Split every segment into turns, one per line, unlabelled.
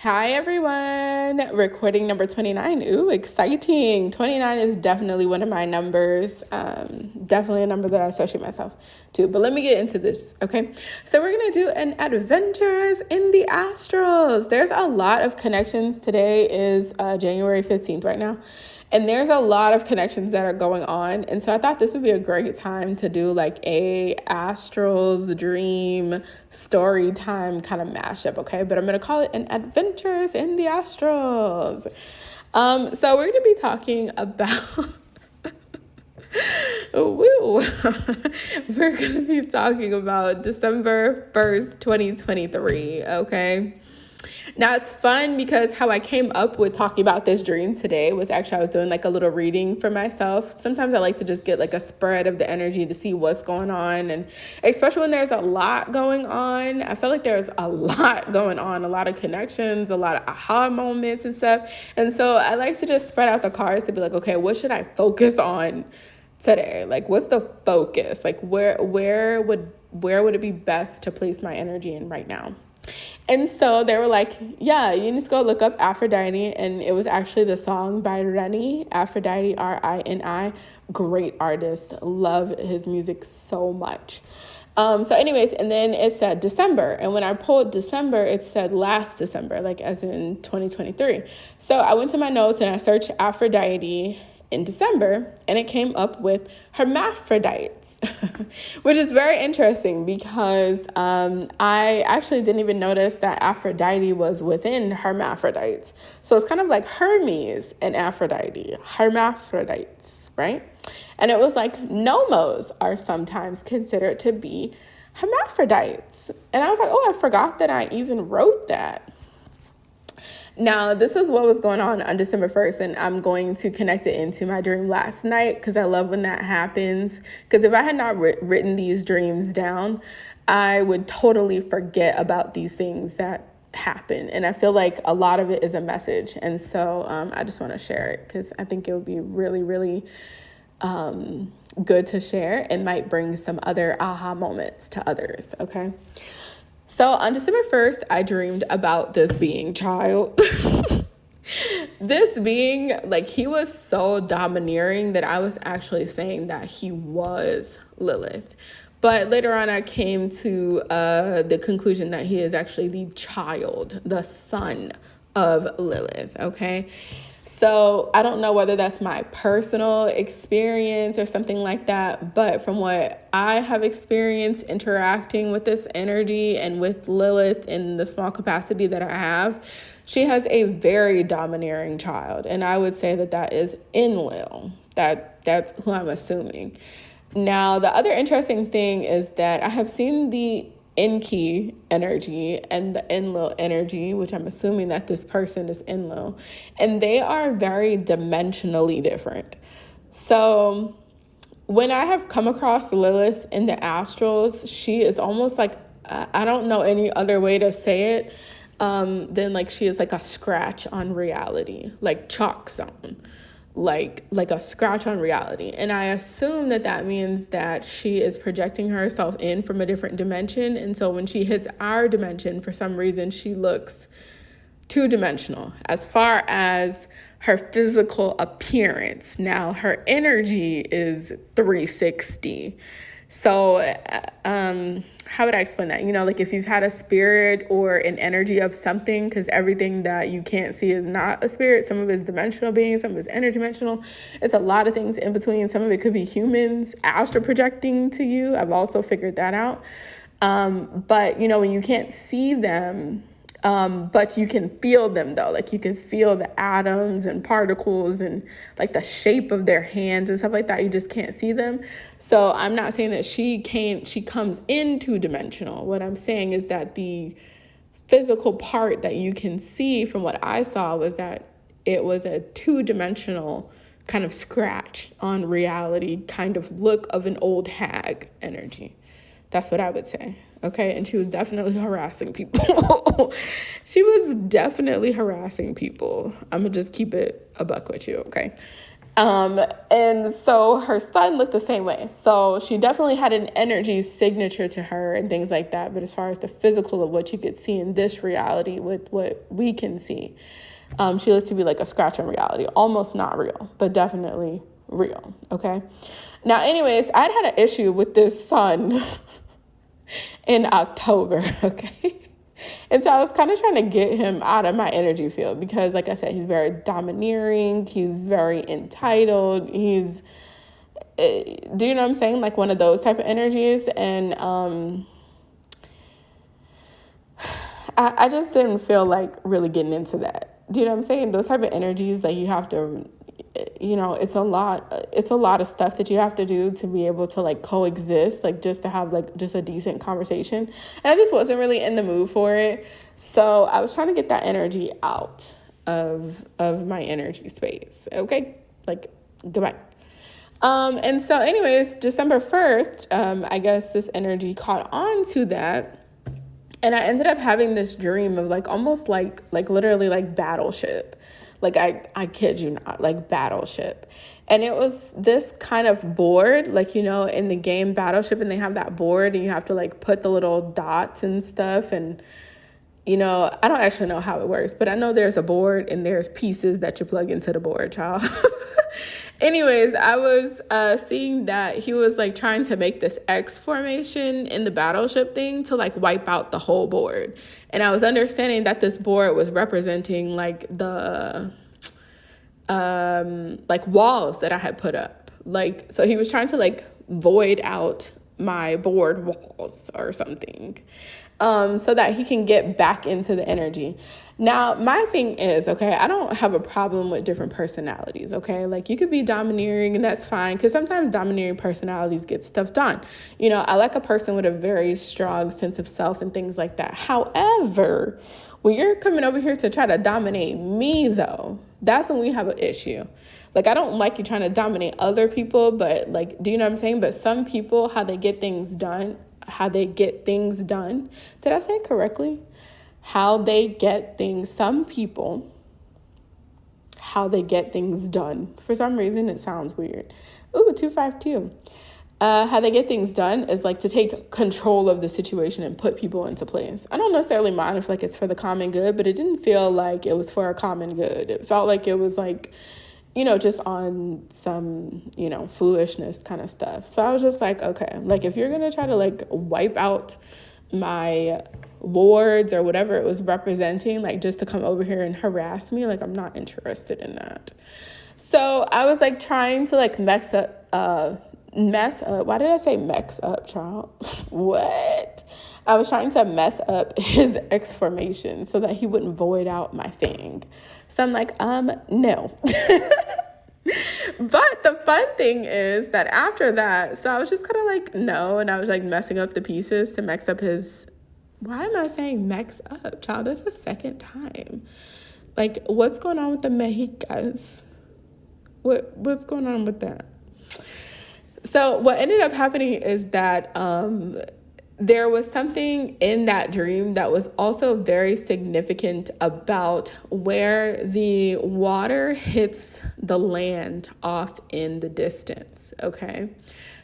Hi everyone, recording number 29. Ooh, exciting. 29 is definitely one of my numbers. Definitely a number that I associate myself to. But let me get into this, okay? So we're going to do an adventures in the Astrals. There's a lot of connections. Today is January 15th right now. And there's a lot of connections that are going on. And so I thought this would be a great time to do like a Astrals dream story time kind of mashup, okay? But I'm going to call it an Adventures in the Astrals. So we're going to be talking about... Woo! We're going to be talking about December 1st, 2023, okay? Now it's fun because how I came up with talking about this dream today was actually I was doing like a little reading for myself. Sometimes I like to just get like a spread of the energy to see what's going on. And especially when there's a lot going on, I feel like there's a lot going on, a lot of connections, a lot of aha moments and stuff. And so I like to just spread out the cards to be like, okay, what should I focus on today? Like, what's the focus? Like where would it be best to place my energy in right now? And so they were like, yeah, you need to go look up Aphrodite. And it was actually the song by Reni, Aphrodite, Rini. Great artist. Love his music so much. So anyways, and then it said December. And when I pulled December, it said last December, like as in 2023. So I went to my notes and I searched Aphrodite in December, and it came up with hermaphrodites, which is very interesting because I actually didn't even notice that Aphrodite was within hermaphrodites. So it's kind of like Hermes and Aphrodite, hermaphrodites, right? And it was like Nommos are sometimes considered to be hermaphrodites. And I was like, oh, I forgot that I even wrote that. Now, this is what was going on December 1st, and I'm going to connect it into my dream last night because I love when that happens. Because if I had not written these dreams down, I would totally forget about these things that happen. And I feel like a lot of it is a message. And so I just want to share it because I think it would be really, really good to share and might bring some other aha moments to others, okay? So on December 1st, I dreamed about this being child. This being, like, he was so domineering that I was actually saying that he was Lilith. But later on, I came to the conclusion that he is actually the child, the son of Lilith, okay? So I don't know whether that's my personal experience or something like that, but from what I have experienced interacting with this energy and with Lilith in the small capacity that I have, she has a very domineering child. And I would say that that is Enlil. That's who I'm assuming. Now, the other interesting thing is that I have seen the Enki energy and the Enlil energy, which I'm assuming that this person is Enlil, and they are very dimensionally different. So when I have come across Lilith in the Astrals, she is almost like, I don't know any other way to say it, than like she is like a scratch on reality, like chalk zone. Like a scratch on reality. And I assume that that means that she is projecting herself in from a different dimension. And so when she hits our dimension, for some reason, she looks two-dimensional as far as her physical appearance. Now, her energy is 360. So how would I explain that? You know, like if you've had a spirit or an energy of something, because everything that you can't see is not a spirit. Some of it is dimensional beings, some of it is interdimensional. It's a lot of things in between. Some of it could be humans astral projecting to you. I've also figured that out. But, you know, when you can't see them, but you can feel them though. Like you can feel the atoms and particles and like the shape of their hands and stuff like that. You just can't see them. So I'm not saying that she comes in two-dimensional. What I'm saying is that the physical part that you can see from what I saw was that it was a two-dimensional kind of scratch on reality, kind of look of an old hag energy. That's what I would say. Okay. And she was definitely harassing people. She was definitely harassing people. I'm going to just keep it a buck with you. Okay. And so her son looked the same way. So she definitely had an energy signature to her and things like that. But as far as the physical of what you could see in this reality with what we can see, she looked to be like a scratch on reality, almost not real, but definitely real. Okay. Now, anyways, I'd had an issue with this son in October. Okay. And so I was kind of trying to get him out of my energy field because, like I said, he's very domineering. He's very entitled. He's, do you know what I'm saying? Like one of those type of energies. And I just didn't feel like really getting into that. Do you know what I'm saying? Those type of energies that you have to, it's a lot of stuff that you have to do to be able to like coexist, like just to have like just a decent conversation. And I just wasn't really in the mood for it. So I was trying to get that energy out of my energy space. Okay. Like goodbye. And so anyways, December 1st, I guess this energy caught on to that. And I ended up having this dream of like, almost like literally like battleship. Like, I kid you not, like Battleship. And it was this kind of board, like, in the game Battleship, and they have that board and you have to like put the little dots and stuff. And, I don't actually know how it works, but I know there's a board and there's pieces that you plug into the board, child. Anyways, I was seeing that he was like trying to make this X formation in the Battleship thing to like wipe out the whole board. And I was understanding that this board was representing like the like walls that I had put up. Like, so he was trying to like void out my board walls or something, so that he can get back into the energy. Now, my thing is, okay, I don't have a problem with different personalities, okay? Like, you could be domineering, and that's fine, because sometimes domineering personalities get stuff done. I like a person with a very strong sense of self and things like that. However, when you're coming over here to try to dominate me, though, that's when we have an issue. Like, I don't like you trying to dominate other people, but, like, do you know what I'm saying? But some people, how they get things done. Did I say it correctly? Some people, how they get things done. For some reason, it sounds weird. Ooh, 252. How they get things done is like to take control of the situation and put people into place. I don't necessarily mind if like it's for the common good, but it didn't feel like it was for a common good. It felt like it was like, just on some, foolishness kind of stuff. So I was just like, okay, like if you're going to try to like wipe out my wards or whatever it was representing, like just to come over here and harass me, like I'm not interested in that. So I was like trying to like mess up. Why did I say mess up, child? What? I was trying to mess up his X formation so that he wouldn't void out my thing. So I'm like, no. But the fun thing is that after that, so I was just kind of like, no. And I was like messing up the pieces to mix up his, why am I saying mix up, child? That's the second time. Like, what's going on with the mexicas? What's going on with that? So what ended up happening is that there was something in that dream that was also very significant about where the water hits the land off in the distance, okay?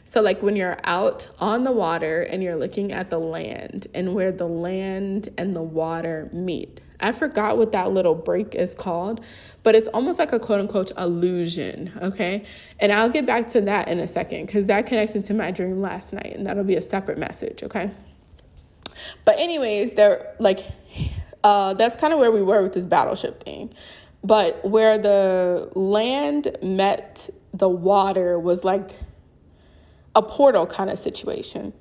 So like when you're out on the water and you're looking at the land and where the land and the water meet. I forgot what that little break is called, but it's almost like a quote unquote illusion, okay? And I'll get back to that in a second because that connects into my dream last night and that'll be a separate message, okay? But anyways, that's kind of where we were with this battleship thing. But where the land met the water was like a portal kind of situation.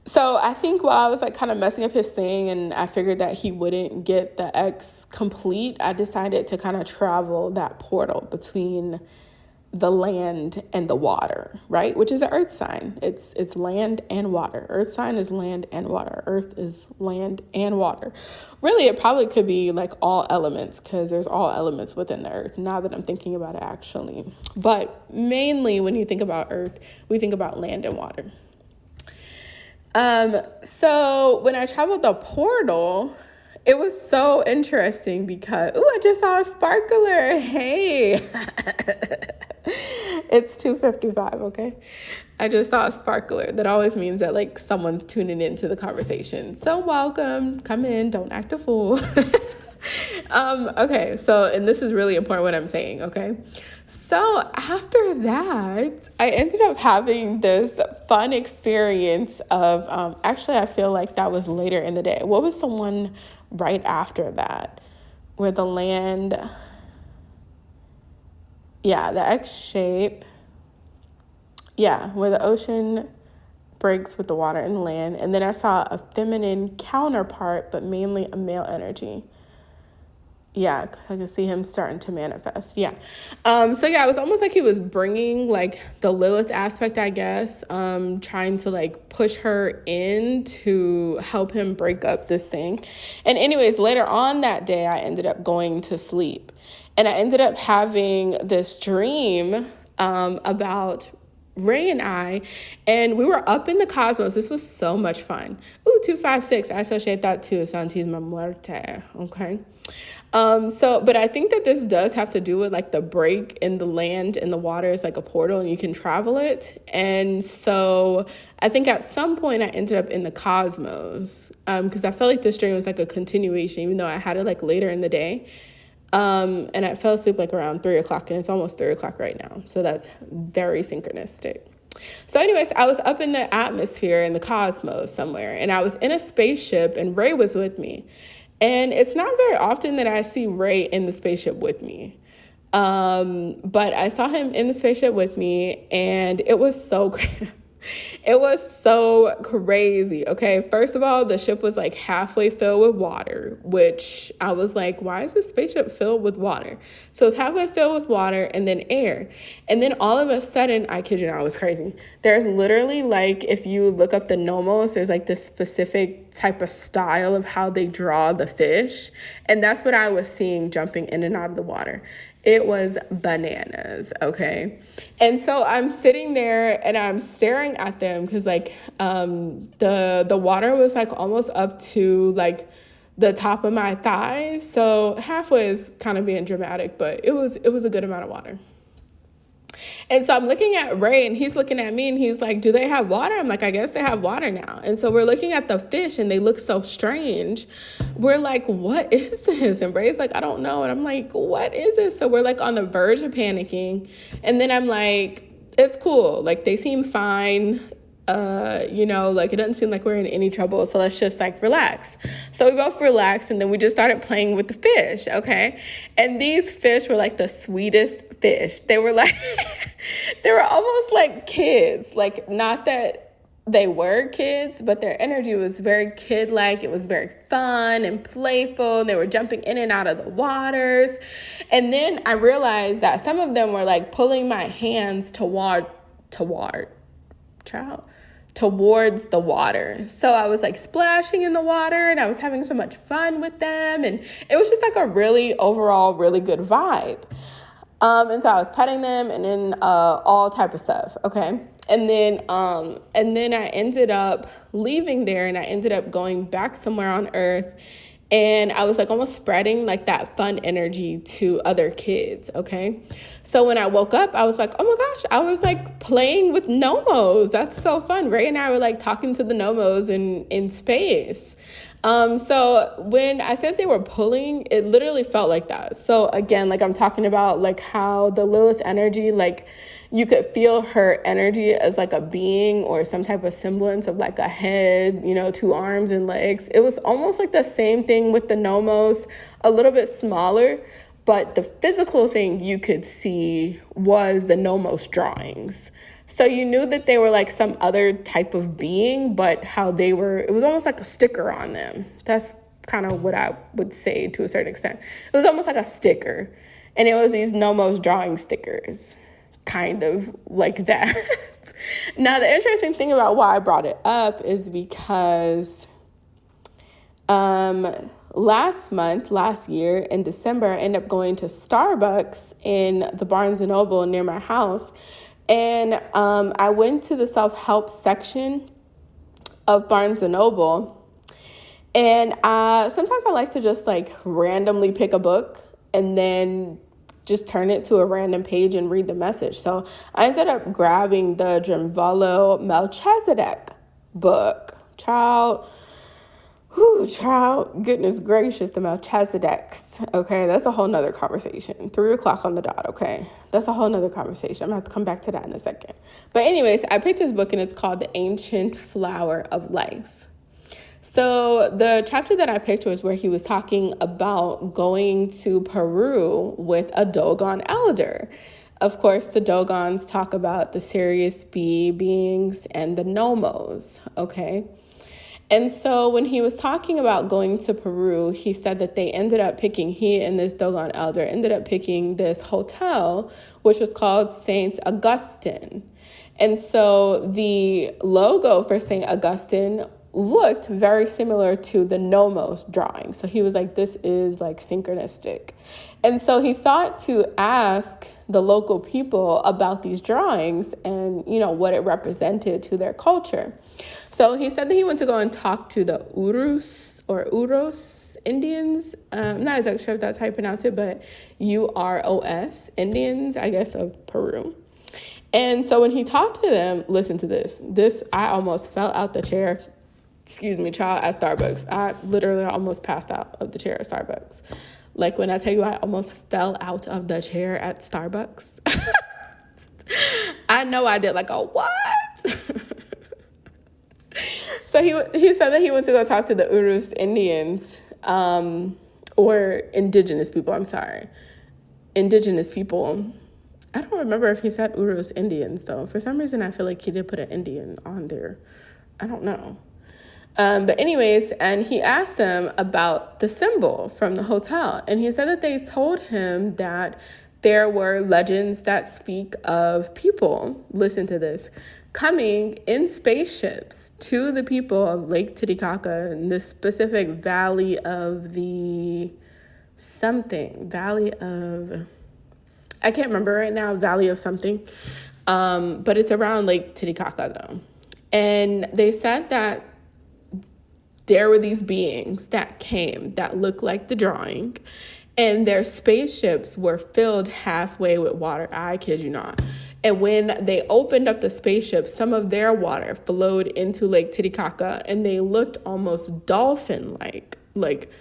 So I think while I was like kind of messing up his thing and I figured that he wouldn't get the X complete, I decided to kind of travel that portal between the land and the water, right? Which is an earth sign. It's land and water. Earth sign is land and water. Earth is land and water. Really, it probably could be like all elements because there's all elements within the earth now that I'm thinking about it actually. But mainly when you think about earth, we think about land and water. So when I traveled the portal, it was so interesting because, I just saw a sparkler. Hey, It's 2:55, okay? I just saw a sparkler. That always means that like someone's tuning into the conversation. So welcome. Come in. Don't act a fool. Okay, so, and this is really important what I'm saying, okay? So after that, I ended up having this fun experience of, actually, I feel like that was later in the day. What was the one right after that? Where the land, yeah, the X shape, yeah, where the ocean breaks with the water and the land. And then I saw a feminine counterpart, but mainly a male energy. Yeah, I can see him starting to manifest. Yeah. So yeah, it was almost like he was bringing like the Lilith aspect, I guess, trying to like push her in to help him break up this thing. And anyways, later on that day, I ended up going to sleep and I ended up having this dream, about Ray and we were up in the cosmos. This was so much fun. Ooh, 256. I associate that to Santisma Muerte. Okay. But I think that this does have to do with like the break in the land and the water is like a portal and you can travel it. And so I think at some point I ended up in the cosmos, because I felt like this dream was like a continuation, even though I had it like later in the day. And I fell asleep like around 3:00 and it's almost 3:00 right now. So that's very synchronistic. So anyways, I was up in the atmosphere in the cosmos somewhere and I was in a spaceship and Ray was with me. And it's not very often that I see Ray in the spaceship with me. But I saw him in the spaceship with me and it was so great. It was so crazy. Okay. First of all, the ship was like halfway filled with water, which I was like, why is this spaceship filled with water? So it's halfway filled with water and then air. And then all of a sudden, I kid you not, it was crazy. There's literally like, if you look up the Nommos, there's like this specific type of style of how they draw the fish. And that's what I was seeing jumping in and out of the water. It was bananas, okay? And so I'm sitting there and I'm staring at them because like the water was like almost up to like the top of my thighs. So halfway is kind of being dramatic, but it was a good amount of water. And so I'm looking at Ray and he's looking at me and he's like, do they have water? I'm like, I guess they have water now. And so we're looking at the fish and they look so strange. We're like, what is this? And Ray's like, I don't know. And I'm like, what is this? So we're like on the verge of panicking. And then I'm like, it's cool. Like they seem fine. Like it doesn't seem like we're in any trouble. So let's just like relax. So we both relaxed and then we just started playing with the fish. Okay. And these fish were like the sweetest fish. They were like, they were almost like kids. Like not that they were kids, but their energy was very kid-like. It was very fun and playful. And they were jumping in and out of the waters. And then I realized that some of them were like pulling my hands towards the water. So I was like splashing in the water and I was having so much fun with them. And it was just like a really overall really good vibe. And so I was petting them and then all type of stuff. Okay. And then I ended up leaving there and I ended up going back somewhere on Earth. And I was like almost spreading like that fun energy to other kids, okay? So when I woke up, I was like, oh my gosh, I was like playing with Nommos. That's so fun. Ray and I were like talking to the Nommos in space. So when I said they were pulling, it literally felt like that. So again, like I'm talking about like how the Lilith energy, like you could feel her energy as like a being or some type of semblance of like a head, 2 arms and legs. It was almost like the same thing with the Nommos, a little bit smaller, but the physical thing you could see was the Nommos drawings. So you knew that they were like some other type of being, but it was almost like a sticker on them. That's kind of what I would say to a certain extent. It was almost like a sticker. And it was these Nommos drawing stickers, kind of like that. Now, the interesting thing about why I brought it up is because last year in December, I ended up going to Starbucks in the Barnes & Noble near my house. And I went to the self-help section of Barnes & Noble. And sometimes I like to just like randomly pick a book and then just turn it to a random page and read the message. So I ended up grabbing the Dremvalo Melchizedek book. Child, goodness gracious, the Melchizedeks. Okay, that's a whole nother conversation. 3:00 on the dot, okay? That's a whole nother conversation. I'm gonna have to come back to that in a second. But anyways, I picked this book and it's called The Ancient Flower of Life. So the chapter that I picked was where he was talking about going to Peru with a Dogon elder. Of course, the Dogons talk about the Sirius B beings and the Nommos, okay? And so when he was talking about going to Peru, he said that he and this Dogon elder ended up picking this hotel, which was called St. Augustine. And so the logo for St. Augustine looked very similar to the Nommos drawing. So he was like, this is like synchronistic. And so he thought to ask the local people about these drawings and, what it represented to their culture. So he said that he went to go and talk to the Uros Indians. I'm not exactly sure if that's how you pronounce it, but Uros Indians, I guess, of Peru. And so when he talked to them, listen to this. I almost fell out the chair. Excuse me, child, at Starbucks. I literally almost passed out of the chair at Starbucks. Like when I tell you I almost fell out of the chair at Starbucks. I know I did like a what? So he said that he went to go talk to the Urus Indians, or indigenous people, Indigenous people. I don't remember if he said Urus Indians, though. For some reason, I feel like he did put an Indian on there. I don't know. But anyways, and he asked them about the symbol from the hotel. And he said that they told him that there were legends that speak of people, listen to this, coming in spaceships to the people of Lake Titicaca in this specific valley of I can't remember right now, valley of something. But it's around Lake Titicaca though. And they said that there were these beings that came that looked like the drawing, and their spaceships were filled halfway with water. I kid you not. And when they opened up the spaceship, some of their water flowed into Lake Titicaca, and they looked almost dolphin-like, like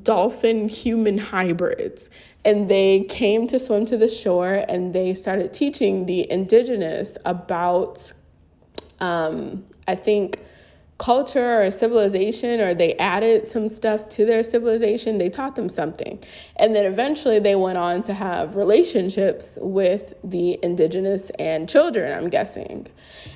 dolphin-human hybrids. And they came to swim to the shore, and they started teaching the indigenous about, I think, culture or civilization, or they added some stuff to their civilization. They taught them something. And then eventually they went on to have relationships with the indigenous and children, I'm guessing.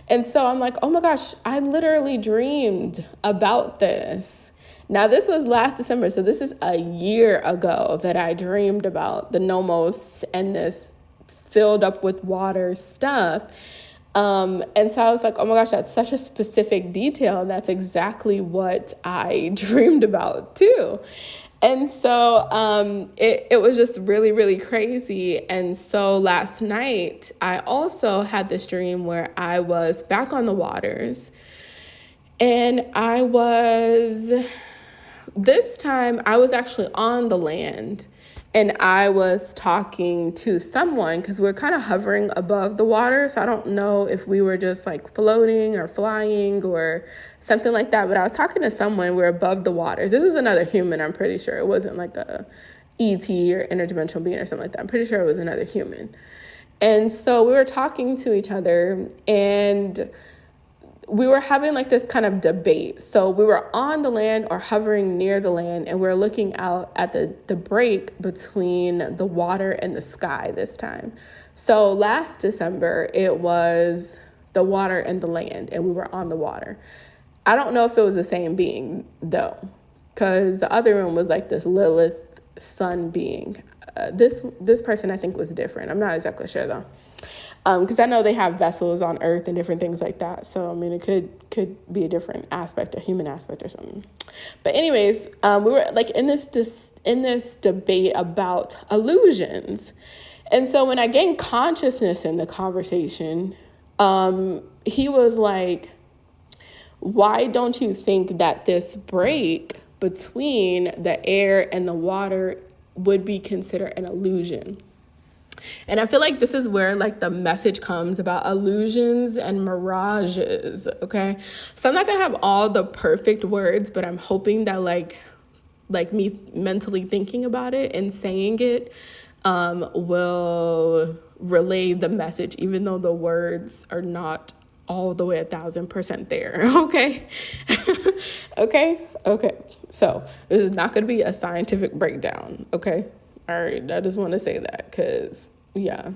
And so I'm like, oh my gosh, I literally dreamed about this. Now, this was last December, so this is a year ago that I dreamed about the Nommos and this filled up with water stuff. And so I was like, oh my gosh, that's such a specific detail. And that's exactly what I dreamed about too. And so it was just really, really crazy. And so last night, I also had this dream where I was back on the waters. And this time I was actually on the land. And I was talking to someone because we're kind of hovering above the water. So I don't know if we were just like floating or flying or something like that. But I was talking to someone. We're above the waters. This was another human, I'm pretty sure. It wasn't like a ET or interdimensional being or something like that. I'm pretty sure it was another human. And so we were talking to each other, and we were having like this kind of debate. So we were on the land or hovering near the land, and we were looking out at the break between the water and the sky this time. So last December, it was the water and the land, and we were on the water. I don't know if it was the same being though, because the other one was like this Lilith sun being. This person I think was different. I'm not exactly sure though. Because I know they have vessels on Earth and different things like that. So, I mean, it could be a different aspect, a human aspect or something. But anyways, we were like in this debate about illusions. And so when I gained consciousness in the conversation, he was like, why don't you think that this break between the air and the water would be considered an illusion? And I feel like this is where like the message comes about illusions and mirages, okay? So I'm not gonna have all the perfect words, but I'm hoping that like me mentally thinking about it and saying it will relay the message, even though the words are not all the way 1,000% there. Okay. Okay. So this is not going to be a scientific breakdown. Okay. All right. I just want to say that because, yeah.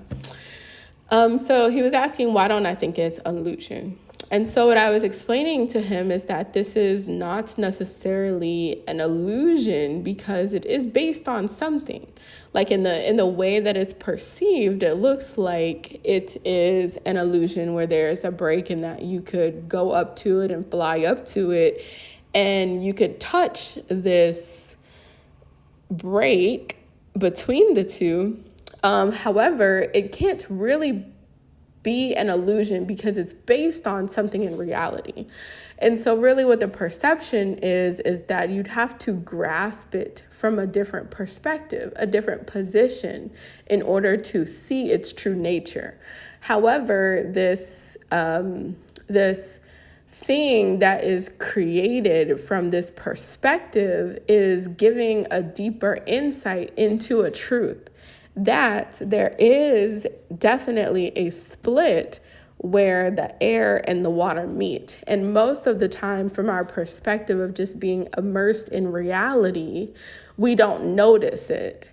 So he was asking, why don't I think it's illusion? And so what I was explaining to him is that this is not necessarily an illusion because it is based on something. Like in the way that it's perceived, it looks like it is an illusion where there's a break in that you could go up to it and fly up to it, and you could touch this break between the two. However, it can't really be an illusion because it's based on something in reality. And so really what the perception is that you'd have to grasp it from a different perspective, a different position in order to see its true nature. However, this thing that is created from this perspective is giving a deeper insight into a truth, that there is definitely a split where the air and the water meet. And most of the time, from our perspective of just being immersed in reality, we don't notice it.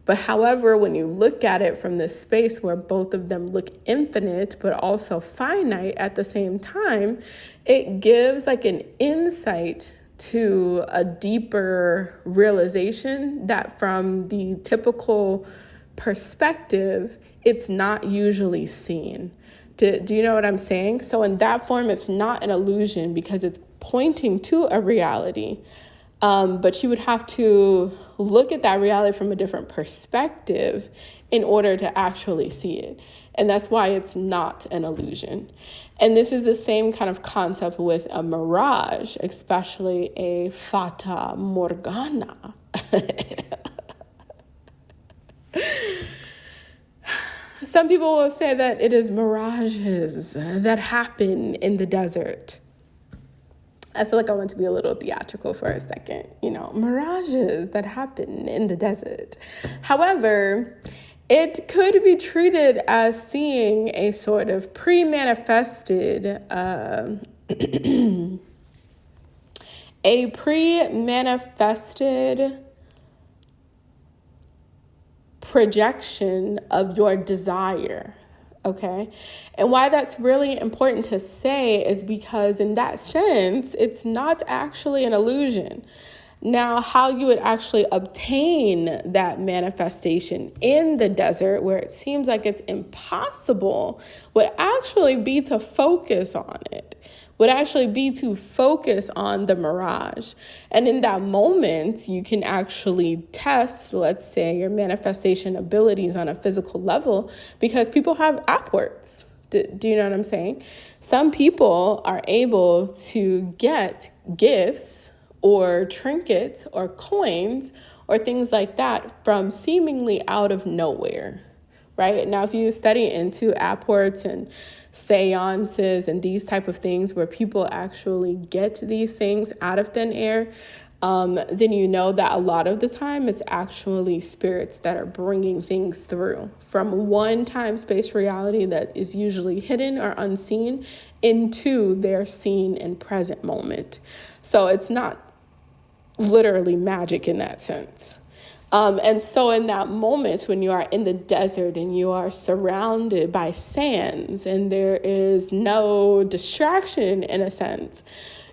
But however, when you look at it from this space where both of them look infinite, but also finite at the same time, it gives like an insight to a deeper realization that from the typical perspective, it's not usually seen. Do you know what I'm saying? So in that form, it's not an illusion because it's pointing to a reality. But you would have to look at that reality from a different perspective in order to actually see it. And that's why it's not an illusion. And this is the same kind of concept with a mirage, especially a Fata Morgana. Some people will say that it is mirages that happen in the desert. I feel like I want to be a little theatrical for a second, mirages that happen in the desert. However, it could be treated as seeing a sort of pre-manifested, projection of your desire. Okay. And why that's really important to say is because in that sense, it's not actually an illusion. Now, how you would actually obtain that manifestation in the desert where it seems like it's impossible would actually be to focus on it, would actually be to focus on the mirage. And in that moment, you can actually test, let's say, your manifestation abilities on a physical level because people have Apports. Do you know what I'm saying? Some people are able to get gifts or trinkets or coins or things like that from seemingly out of nowhere, right? Now, if you study into Apports and seances and these type of things where people actually get these things out of thin air, then you know that a lot of the time it's actually spirits that are bringing things through from one time space reality that is usually hidden or unseen into their seen and present moment. So it's not literally magic in that sense. And so in that moment when you are in the desert and you are surrounded by sands and there is no distraction in a sense,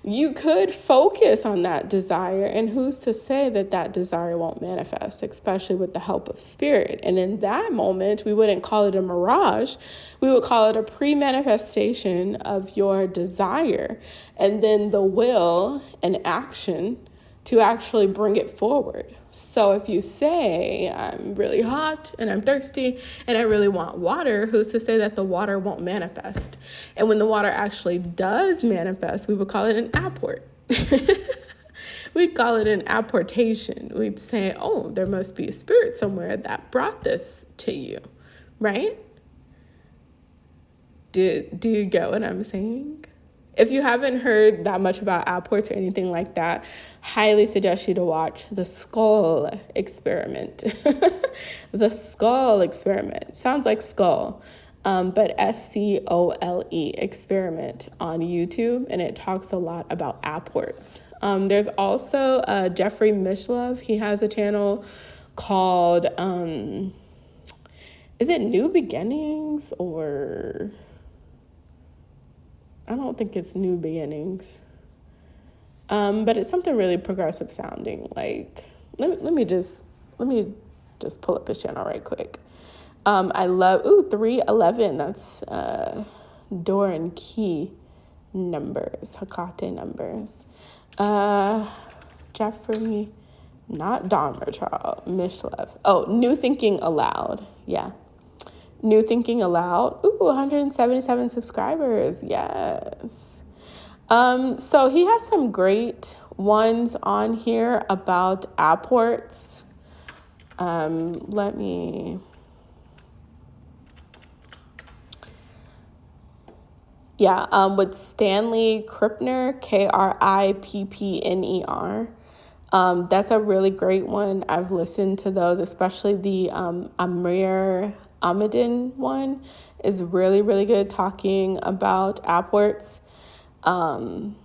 you could focus on that desire, and who's to say that that desire won't manifest, especially with the help of spirit. And in that moment, we wouldn't call it a mirage. We would call it a pre-manifestation of your desire, and then the will and action to actually bring it forward. So if you say, I'm really hot and I'm thirsty and I really want water, who's to say that the water won't manifest? And when the water actually does manifest, we would call it an apport. We'd call it an apportation. We'd say, oh, there must be a spirit somewhere that brought this to you, right? Do you get what I'm saying? If you haven't heard that much about Apports or anything like that, highly suggest you to watch the skull experiment. The skull experiment. Sounds like skull, but SCOLE experiment on YouTube, and it talks a lot about Apports. There's also Jeffrey Mishlove. He has a channel called, is it New Beginnings, or... I don't think it's New Beginnings. But it's something really progressive sounding. Like, let me just pull up his channel right quick. I love 311. That's door and key numbers, Hakate numbers. Jeffrey, not Dahmer, Charles Mishlev. Oh, New Thinking Aloud. Yeah. New Thinking Aloud. 177 subscribers. Yes. So he has some great ones on here about Apports. With Stanley Krippner, Krippner. That's a really great one. I've listened to those, especially the Amir Ahmadin one is really, really good, talking about Apports. And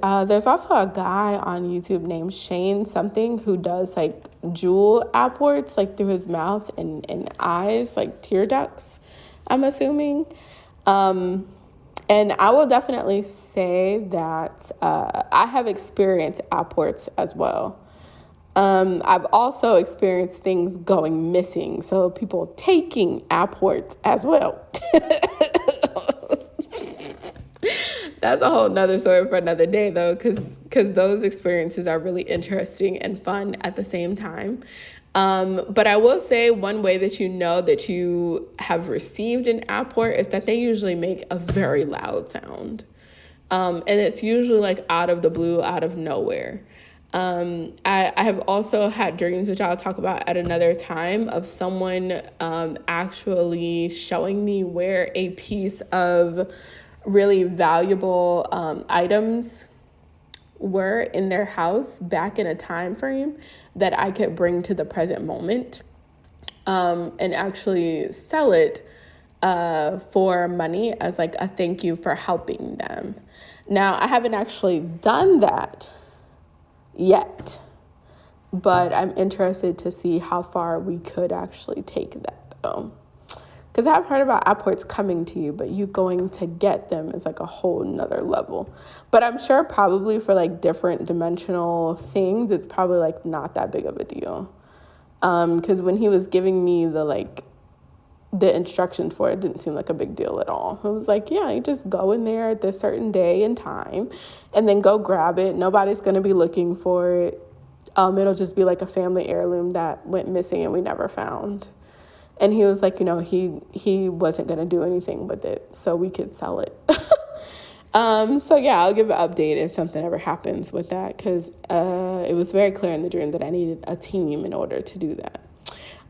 there's also a guy on YouTube named Shane something who does like jewel Apports, like through his mouth and eyes, like tear ducts, I'm assuming. And I will definitely say that I have experienced Apports as well. I've also experienced things going missing, so people taking Apports as well. That's a whole nother story for another day, though, because those experiences are really interesting and fun at the same time. But I will say one way that you know that you have received an Apport is that they usually make a very loud sound. And it's usually like out of the blue, out of nowhere. I have also had dreams, which I'll talk about at another time, of someone actually showing me where a piece of really valuable items were in their house back in a time frame that I could bring to the present moment and actually sell it for money as like a thank you for helping them. Now, I haven't actually done that yet, but I'm interested to see how far we could actually take that, though. Because I've heard about Apports coming to you, but you going to get them is like a whole nother level. But I'm sure probably for like different dimensional things, it's probably like not that big of a deal. Because when he was giving me the instructions for it, didn't seem like a big deal at all. It was like, yeah, you just go in there at this certain day and time and then go grab it. Nobody's going to be looking for it. It'll just be like a family heirloom that went missing and we never found. And he was like, he wasn't going to do anything with it, so we could sell it. So yeah, I'll give an update if something ever happens with that, because it was very clear in the dream that I needed a team in order to do that.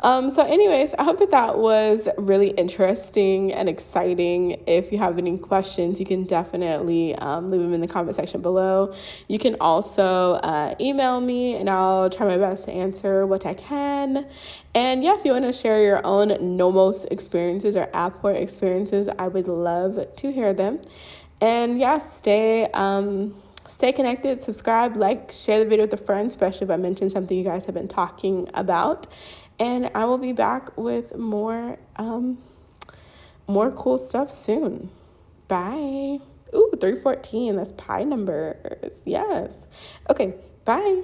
So anyways, I hope that was really interesting and exciting. If you have any questions, you can definitely leave them in the comment section below. You can also email me, and I'll try my best to answer what I can. And yeah, if you want to share your own Nommos experiences or Apport experiences, I would love to hear them. And yeah, stay connected, subscribe, like, share the video with a friend, especially if I mentioned something you guys have been talking about. And I will be back with more cool stuff soon. Bye. 314, that's pi numbers. Yes. Okay, bye.